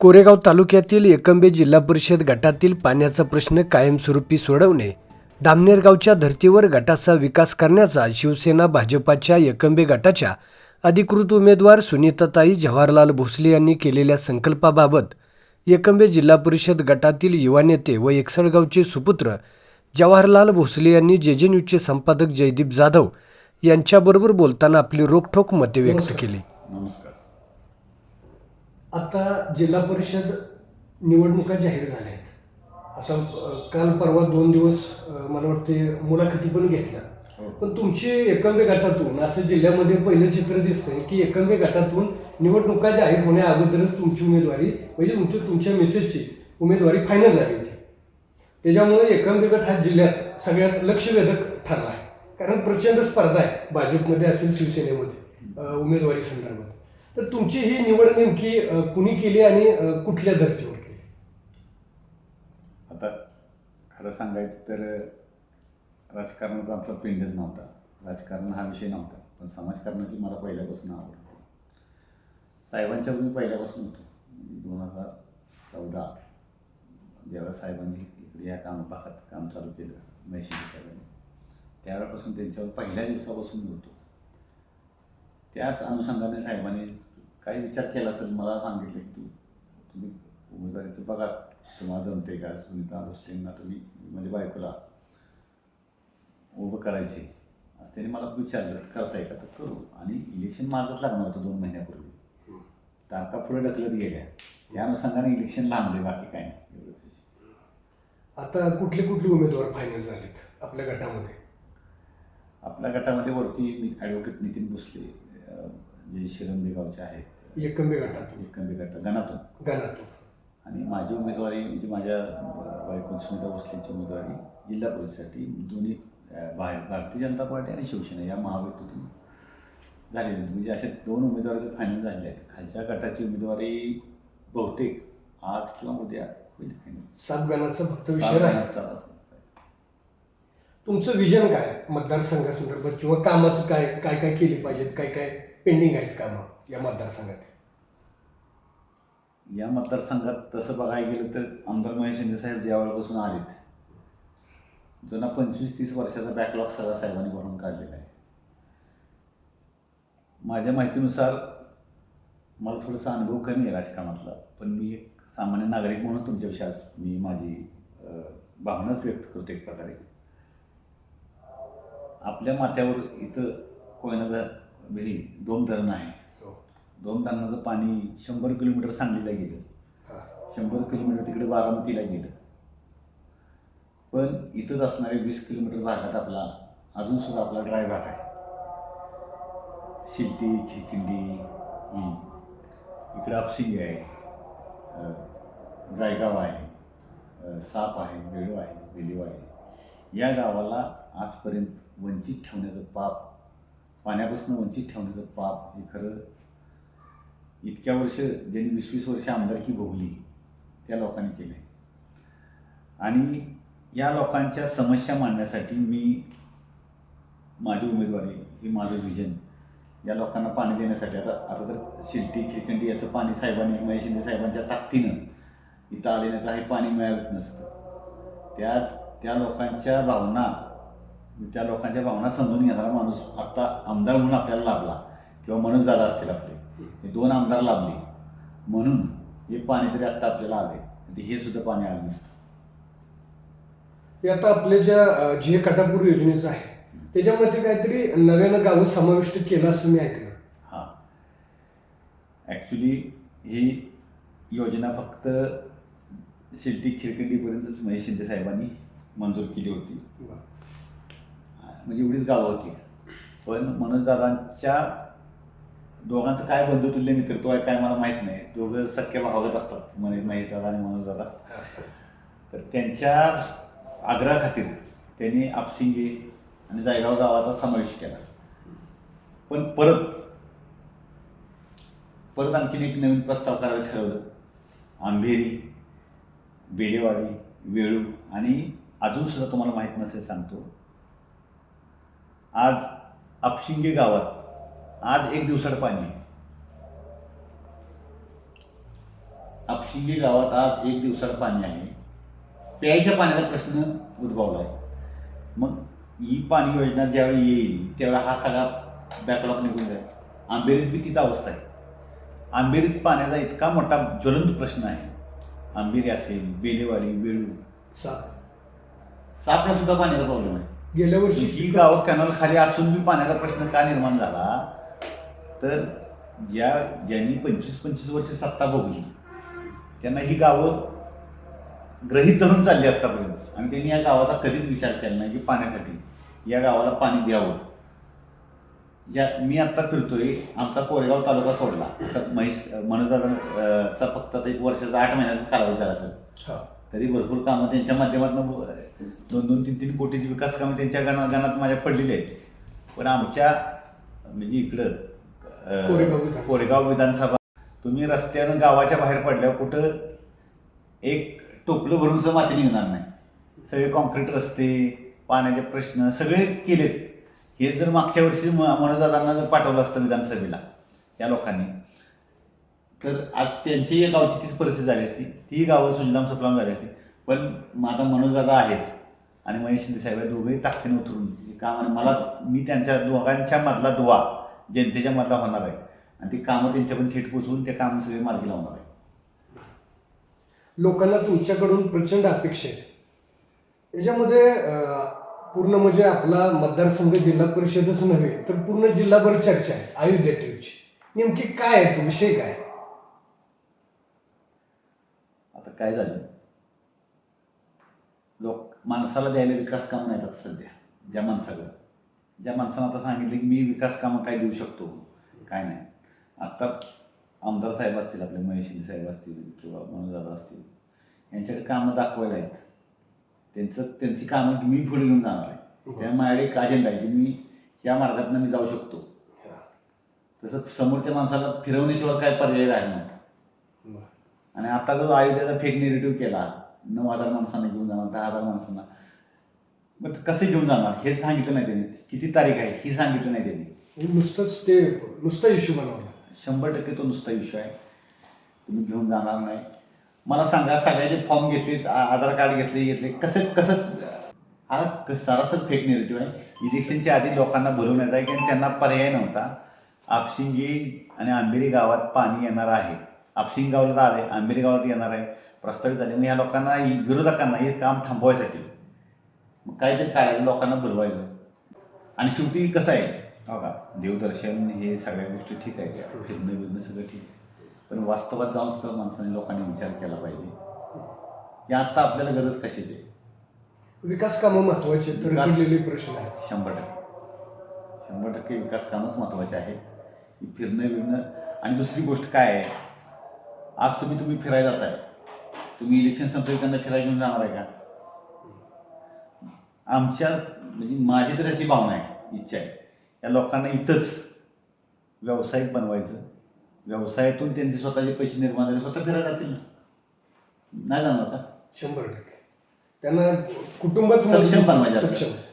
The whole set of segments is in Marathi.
कोरेगाव तालुक्यातील एकंबे जिल्हा परिषद गटातील पाण्याचा प्रश्न कायमस्वरूपी सोडवणे, दामनेर गावच्या धर्तीवर गटाचा विकास करण्याचा शिवसेना भाजपाच्या एकंबे गटाच्या अधिकृत उमेदवार सुनीताताई जवाहरलाल भोसले यांनी केलेल्या संकल्पाबाबत एकंबे जिल्हा परिषद गटातील युवा नेते व एकसळगावचे सुपुत्र जवाहरलाल भोसले यांनी जे न्यूजचे संपादक जयदीप जाधव यांच्याबरोबर बोलताना आपली रोखठोक मते व्यक्त केली. नमस्कार. आता जिल्हा परिषद निवडणुका जाहीर झाल्या आहेत. आता काल परवा 2 दिवस मला वाटते मुलाखती पण घेतल्या. पण तुमची एकंबे गटातून असं जिल्ह्यामध्ये पहिलं चित्र दिसतंय की एकंबे गटातून निवडणुका जाहीर होण्या अगोदरच तुमची उमेदवारी म्हणजे तुमच्या मिसेसची उमेदवारी फायनल झाली होती. त्याच्यामुळे एकंबे गट हा जिल्ह्यात सगळ्यात लक्षवेधक ठरला आहे. कारण प्रचंड स्पर्धा आहे भाजपमध्ये असेल शिवसेनेमध्ये उमेदवारी संदर्भात. तर तुमची ही निवड नेमकी कुणी केली आणि कुठल्या धर्तीवर केली? आता खरं सांगायचं तर राजकारणाचा आपला पेंडच नव्हता. राजकारण हा विषय नव्हता, पण समाजकारणाची मला पहिल्यापासून आवड होती. साहेबांच्यावर मी पहिल्यापासून होतो. 2014 ज्यावेळेस साहेबांनी इकडे या भागात काम चालू केलं मैशिंगे साहेबांनी, त्यावेळेपासून त्यांच्यावर पहिल्या दिवसापासून होतो. त्याच अनुषंगाने साहेबांनी काही विचार केला असेल, मला सांगितलं की तुम्ही उमेदवारीचं बघा, तुम्हाला जमते का, सुनीता भोसलेंना तुम्ही म्हणजे बायकोला उभं करायचे असं त्यांनी मला विचारलं, करताय का? तर करू. आणि इलेक्शन मार्गच लागणार होतं 2 महिन्यापूर्वी. तारखा पुढे ढकलत गेल्या, त्या अनुषंगाने इलेक्शन लांबले, बाकी काय नाही. एवढंच. आता कुठले उमेदवार फायनल झालेत आपल्या गटामध्ये? आपल्या गटामध्ये वरती ॲडव्होकेट नितीन भोसले जे शिरंबे गावचे आहेत, एकंबे गटातून गणातून आणि माझी उमेदवारी म्हणजे माझ्या बायको सुनीता भोसलेंची उमेदवारी जिल्हा परिषदेसाठी दोन्ही भारतीय जनता पार्टी आणि शिवसेना या महायुतीतून झालेली. म्हणजे अशा 2 उमेदवारी फायनल झालेल्या आहेत. खालच्या गटाची उमेदवारी बहुतेक आज किंवा उद्या होईल फायनल. 7 गणाचा फक्त विषय आहे. तुमचं विजन काय मतदारसंघासंदर्भात किंवा कामाचं काय केली पाहिजेत, काय पेंडिंग आहेत कामं या मतदारसंघात? या मतदारसंघात तसं बघायला गेलं तर आमदार महेश शिंदे साहेब ज्यावेळेपासून आलेत, जुना 25-30 वर्षाचा बॅकलॉग सगळा साहेबांनी भरून काढलेला आहे. माझ्या माहितीनुसार मला थोडासा अनुभव कमी आहे राजकारणातला, पण मी एक सामान्य नागरिक म्हणून तुमच्याविषयी आज मी माझी भावनाच व्यक्त करतो. एक प्रकारे आपल्या माथ्यावर इथं कोयना वेळी 2 धरणं आहे. 2 धरणाचं पाणी 100 किलोमीटर सांगलीला गेलं, 100 किलोमीटर तिकडे बारामतीला गेलं. पण इथंच असणारे 20 किलोमीटर भागात अजूनसुद्धा आपला ड्राय भाग आहे. शिल्टी, खिरकिंडी, इकडे आपशिंगे आहे, जायगाव आहे, साप आहे, बेळू आहे, बेलीव आहे. या गावाला आजपर्यंत वंचित ठेवण्याचं पाप, पाण्यापासून वंचित ठेवण्याचं पाप हे खरं इतक्या वर्ष ज्यांनी 20-20 वर्ष आमदारकी भोगली त्या लोकांनी केलं आहे. आणि या लोकांच्या समस्या मांडण्यासाठी मी माझी उमेदवारी ही माझं विजन या लोकांना पाणी देण्यासाठी. आता तर शिल्टी, खिरकंडी याचं पाणी साहेबांनी महेश शिंदे साहेबांच्या ताकदीनं इथं आले नाही तर हे पाणी मिळालंच नसतं. त्या लोकांच्या भावना समजून घेणारा माणूस आत्ता आमदार म्हणून आपल्याला लाभला, किंवा मनोज दादा असतील आपले, हे 2 आमदार लाभले म्हणून हे पाणी तरी आत्ता आपल्याला आले, हे सुद्धा पाणी आलं नसतं. हे आता आपल्या ज्या जे कटापूर योजनेचं आहे त्याच्यामध्ये काहीतरी नव्यानं गावं समाविष्ट केलं असं मी ऐकलं. हां, ॲक्च्युली ही योजना फक्त शिल्टी खिरकंडीपर्यंतच महेश शिंदे साहेबांनी मंजूर केली होती. म्हणजे एवढीच गावं होती. पण मनोजदादांच्या दोघांचं काय बंधुतुल्य मित्रत्व आहे काय मला माहीत नाही. दोघं सख्या भावगत असतात, महेशदादा आणि मनोजदादा. तर त्यांच्या आग्रहाखातीर त्यांनी आपशिंगे आणि जायगाव गावाचा समावेश केला. पण परत आणखीन एक नवीन प्रस्ताव करायला ठरवलं. आंबेरी, बेलेवाडी, वेळू आणि अजूनसुद्धा तुम्हाला माहीत नसेल सांगतो, आज आपशिंगे गावात आज 1 दिवसाड पाणी आहे. आपशिंगी गावात आज 1 दिवसाला पाणी आहे. प्यायच्या पाण्याचा प्रश्न उद्भवला आहे. मग ही पाणी योजना ज्यावेळी येईल त्यावेळेला हा सगळा बॅकलॉग निघून जाईल. आंबेरीत बी तीच अवस्था आहे. आंबेरीत पाण्याचा इतका मोठा ज्वलंत प्रश्न आहे. आंबेरी असेल, बेलेवाडी, वेळू, सापला सुद्धा पाण्याचा प्रॉब्लेम आहे. गेल्या वर्षी ही गावं कॅनल खाली असून बी पाण्याचा प्रश्न का निर्माण झाला, तर ज्यांनी 25-25 वर्ष सत्ता भोगली त्यांना ही गावं गृहीत धरून चालली आत्तापर्यंत, आणि त्यांनी या गावाचा कधीच विचार केला नाही की पाण्यासाठी या गावाला पाणी द्यावं. मी आत्ता फिरतोय, आमचा कोरेगाव तालुका सोडला तर मनोजदादांचा फक्त आता 1 वर्षाचा 8 महिन्याचा कालावधी झाला असेल, तरी भरपूर कामं त्यांच्या माध्यमातून 2-2, 3-3 कोटीची विकास कामं त्यांच्या गणात माझ्या पडलेली आहेत. पण आमच्या म्हणजे इकडं कोरेगाव विधानसभा तुम्ही रस्त्यानं गावाच्या बाहेर पडल्यावर कुठं एक टोपलं भरून सुद्धा माती निघणार नाही. सगळे कॉन्क्रीट रस्ते, पाण्याचे प्रश्न सगळे केलेत. हे जर मागच्या वर्षी मनोजदादांना जर पाठवलं असतं विधानसभेला या लोकांनी, तर आज त्यांची या गावची तीच परिस्थिती झाली असती. ती गावं सुजलाम सुफलाम झाली असती. पण आता मनोजदादा आहेत आणि महेश शिंदे साहेब दोघंही ताकदीने उतरून काम, आणि मी त्यांच्या दोघांच्या मधला दुवा जनतेच्या मधला होणार आहे आणि ती कामं त्यांच्या पण थेट पोचवून ते कामं सगळे मार्गी लावणार आहे. लोकांना तुमच्याकडून प्रचंड अपेक्षा आहेत. याच्यामध्ये पूर्ण म्हणजे आपला मतदारसंघ जिल्हा परिषदच नव्हे तर पूर्ण जिल्हाभर चर्चा आहे अयोध्या ट्रीपची. नेमकी काय आहे तो विषय काय? आता काय झालं, माणसाला द्यायला विकास कामं नाहीत आता सध्या. ज्या माणसानं आता सांगितलं की मी विकास कामं काय देऊ शकतो, काय नाही. आत्ता आमदार साहेब असतील, आपले महेश शिंदे साहेब असतील किंवा मनोजदादा असतील, यांच्याकडे कामं दाखवायला आहेत. त्यांची कामं मी पुढे घेऊन जाणार आहे. त्यामुळे माझ्याकडे एक अजेंडा आहे की मी या मार्गातून मी जाऊ शकतो. तसं समोरच्या माणसाला फिरवण्याशिवाय काय पर्याय राहिला नव्हता. आणि आता जो अयोध्याचा फेक नेरेटिव्ह केला, 9,000 माणसांना घेऊन जाणार, 10,000 माणसांना, मग कसे घेऊन जाणार हे सांगितलं नाही त्यांनी. किती तारीख आहे ही सांगितलं नाही त्यांनी. नुसता इश्यू बनवला. 100% तो नुसता इश्यू आहे. तुम्ही घेऊन जाणार नाही. मला सांगा, सगळ्याचे फॉर्म घेतले, आधार कार्ड घेतले, कसं हा सरासर फेक नेरेटिव्ह आहे. इलेक्शनच्या आधी लोकांना भरवण्याचा आहे की त्यांना पर्याय नव्हता. आपशिंगी आणि आंबेरी गावात पाणी येणार आहे, आपशिंगी गावाला आले, आंबेरी गावात येणार आहे, प्रस्तावित झाले. मग ह्या लोकांना, विरोधकांना हे काम थांबवायसाठी मग काहीतरी काढायचं, लोकांना भरवायचं. आणि शेवटी कसं आहे बघा, देवदर्शन हे सगळ्या गोष्टी ठीक आहे, फिरणं सगळं ठीक आहे, पण वास्तवात जाऊन सुद्धा माणसाने लोकांनी विचार केला पाहिजे की आत्ता आपल्याला गरज कशाची आहे. विकास कामं महत्वाचे तर प्रश्न आहेत. 100% विकास कामच महत्त्वाचे आहे. फिरणं. आणि दुसरी गोष्ट काय आहे, आज तुम्ही फिरायला जाताय, तुम्ही इलेक्शन संपलं त्यांना फिरायला घेऊन जाणार आहे का? म्हणजे माझी तर अशी भावना आहे, इच्छा आहे, या लोकांना इथंच व्यावसायिक बनवायचं. व्यवसायातून त्यांचे स्वतःचे पैसे निर्माण झाले, स्वतः फिरायला जातील ना, नाही जाणार का? 100% त्यांना कुटुंबात सक्षम बनवायचं.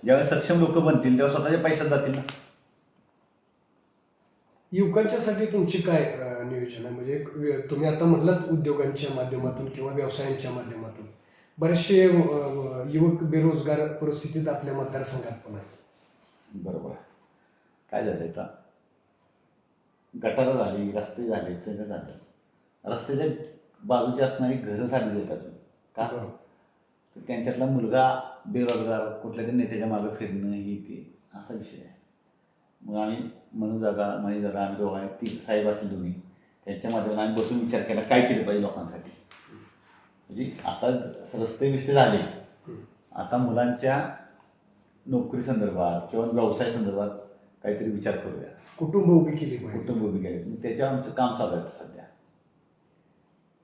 ज्यावेळेस सक्षम लोक बनतील तेव्हा स्वतःच्या पैशात जातील ना. युवकांच्यासाठी तुमची काय नियोजन आहे? म्हणजे तुम्ही आता म्हटलात उद्योगांच्या माध्यमातून किंवा व्यवसायांच्या माध्यमातून बरेचसे युवक बेरोजगार परिस्थितीत आपल्या मतदारसंघात पण आहेत. बरोबर. काय झालं आता, गटारं झाली, रस्ते झाले, सगळं झालं. रस्त्याच्या बाजूची असणारी घरं झाली जातात का, तर त्यांच्यातला मुलगा बेरोजगार, कुठल्या तरी नेत्याच्या मागं फिरणं, हे ते असा विषय आहे. मग आम्ही मनोजदादा, महेशदादा, आम्ही दोघांनी, ती साहेब असतील दोन्ही, त्यांच्या माध्यमातून आम्ही बसून विचार केला काय केलं पाहिजे लोकांसाठी. म्हणजे आता रस्ते बिस्ते झाले, आता मुलांच्या नोकरी संदर्भात किंवा व्यवसाय संदर्भात काहीतरी विचार करूया. कुटुंब उभी केली पाहिजे. त्याच्यावर आमचं काम चालू आहे सध्या.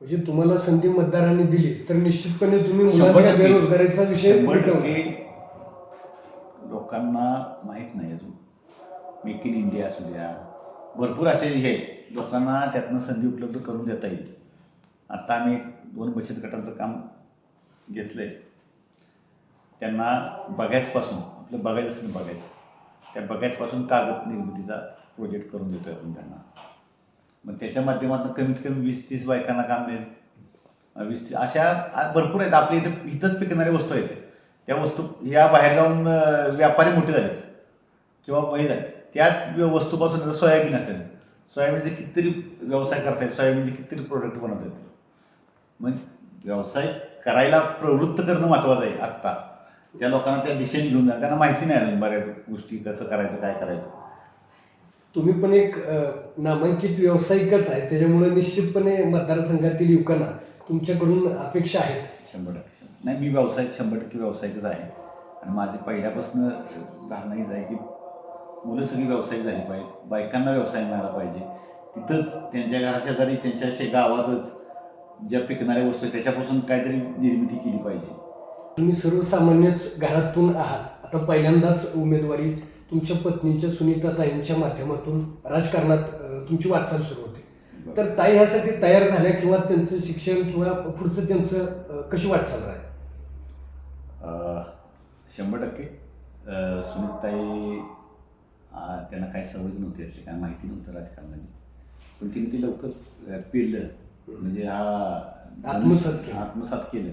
म्हणजे तुम्हाला संधी मतदारांनी दिली तर निश्चितपणे तुम्ही मुलांच्या बेरोजगारीचा विषय लोकांना माहीत नाही अजून. मेक इन इंडिया असू द्या, भरपूर असे हे लोकांना त्यातनं संधी उपलब्ध करून देता येईल. आता आम्ही 2 बचत गटांचं काम घेतलंय. त्यांना बगॅसपासून, आपलं बघायचं असेल बगॅस, त्या बगॅसपासून कागद निर्मितीचा प्रोजेक्ट करून देतोय आपण त्यांना. मग त्याच्या माध्यमातून कमीत कमी 20-30 बायकांना काम मिळेल. अशा भरपूर आहेत. आपल्या इथंच पिकणाऱ्या वस्तू आहेत. त्या वस्तू या बाहेर जाऊन व्यापारी मोठे झालेत किंवा हे झाले. त्याच वस्तूपासून आता सोयाबीन असेल, सोयाबीनचे कितीतरी व्यवसाय करतायत, सोयाबीनचे कितीतरी प्रोडक्ट बनवत आहेत. मग व्यवसाय करायला प्रवृत्त करणं महत्त्वाचं आहे आत्ता. त्या लोकांना त्या दिशेने घेऊन जा, त्यांना माहिती नाही अजून बऱ्याच गोष्टी, कसं करायचं, काय करायचं. तुम्ही पण एक नामांकित व्यावसायिकच आहे, त्याच्यामुळे निश्चितपणे मतदारसंघातील युवकांना तुमच्याकडून अपेक्षा आहेत. 100% नाही, मी व्यावसायिक 100% व्यावसायिकच आहे. आणि माझी पहिल्यापासून धारणा हीच आहे की मुलं सगळी व्यावसायिक झाली पाहिजे, बायकांना व्यवसाय मिळाला पाहिजे. तिथंच त्यांच्या घराशेजारी, त्यांच्या गावातच ज्या पिकणाऱ्या वस्तू आहेत त्याच्यापासून काहीतरी निर्मिती केली पाहिजे. तुम्ही सर्वसामान्यच घरातून आहात. आता पहिल्यांदाच उमेदवारी तुमच्या पत्नीच्या सुनीताताईंच्या माध्यमातून राजकारणात तुमची वाटचाल सुरू होते. तर ताई ह्यासाठी तयार झाल्या किंवा त्यांचं शिक्षण किंवा पुढचं त्यांचं कशी वाटचाल आहे? 100% सुनीताई त्यांना काही सवयच नव्हती, असे काय माहिती नव्हतं राजकारणाची, पण तिने ती लवकर पेललं, म्हणजे आत्मसात केलं.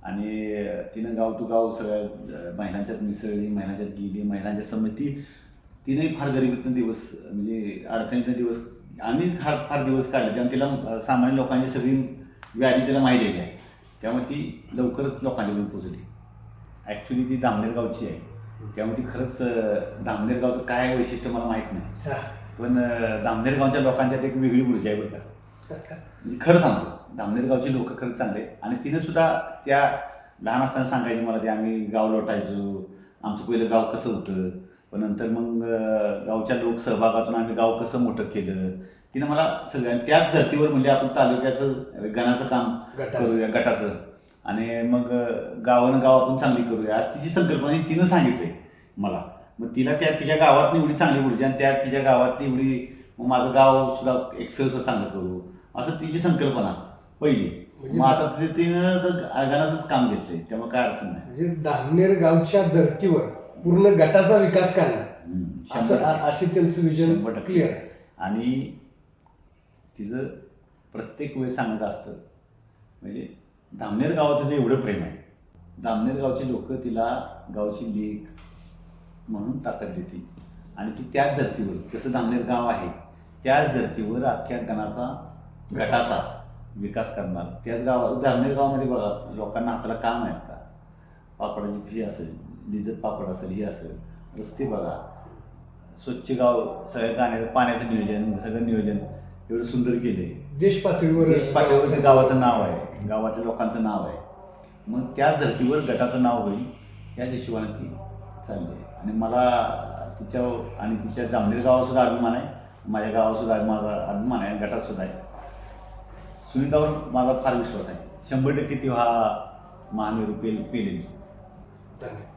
आणि तिनं गाव टू गाव सगळ्या महिलांच्यात मिसळली, महिलांच्यात गेली, महिलांच्या संमती. तिनेही फार गरिबीतनं दिवस, म्हणजे अडचणीतनं दिवस, आम्ही फार दिवस काढले. त्यामुळे तिला सामान्य लोकांची सगळी व्याधी तिला माहिती आहे, त्यामुळे ती लवकरच लोकांच्याकडून पोचली. ॲक्च्युली ती धामनेर गावची आहे, त्यामुळे ती खरंच धामनेर गावचं काय वैशिष्ट्य मला माहीत नाही, पण धामनेर गावच्या लोकांच्यात एक वेगळी ऊर्जा आहे बरं का. म्हणजे खरं सांगतो, धामनेर गावची लोक खरंच चांगले. आणि तिने सुद्धा त्या लहान असताना सांगायची मला, ते आम्ही गाव लोटायचो, आमचं पहिलं गाव कसं होतं, पण नंतर मग गावच्या लोक सहभागातून आम्ही गाव कसं मोठं केलं. तिनं मला सगळ्या त्याच धर्तीवर, म्हणजे आपण तालुक्याचं गणाचं काम करूया, गटाचं, आणि मग गावानं गाव आपण चांगली करूया, आज तिची संकल्पना तिनं सांगितली मला. मग तिला तिच्या गावातली एवढी चांगली ऊर्जा, आणि तिच्या गावातली एवढी, मग माझं गाव सुद्धा एक्सेलचं चांगलं करू, असं तिची संकल्पना पहिली. मग आता तिनं तर गणाचंच काम घेतलंय, त्यामुळे काय अडचण नाही. म्हणजे धामनेर गावच्या धर्तीवर पूर्ण गटाचा विकास करणार, अशी त्यांचं विजन क्लिअर आहे. आणि तिचं प्रत्येक वेळेस सांगत असतं, म्हणजे धामनेर गावात तिचं एवढं प्रेम आहे. धामनेर गावची लोक तिला गावची लेक म्हणून ताकद देते. आणि ती त्याच धर्तीवर, जसं धामनेर गाव आहे त्याच धर्तीवर अख्ख्या गटाचा विकास करणार. त्याच धामनेर गावामध्ये बघा, लोकांना हाताला काम आहे. आता पापडाची फी असेल, लिज्जत पापड असेल, हे असेल, रस्ते बघा, स्वच्छ गाव, सगळ्या पाण्याचं नियोजन, सगळं नियोजन एवढं सुंदर केले. देश पातळीवर गावाचं नाव आहे, गावाच्या लोकांचं नाव आहे. मग त्याच धर्तीवर गटाचं नाव होईल, याच हिशोबाने ती चालली आहे. आणि मला तिच्यावर आणि तिच्या धामनेर गावासुद्धा अभिमान आहे, माझ्या गावासुद्धा माझा अभिमान आहे, गटातसुद्धा आहे. सुनीतावर माझा फार विश्वास आहे. 100% ती हा महामेरू पेलेली. धन्यवाद.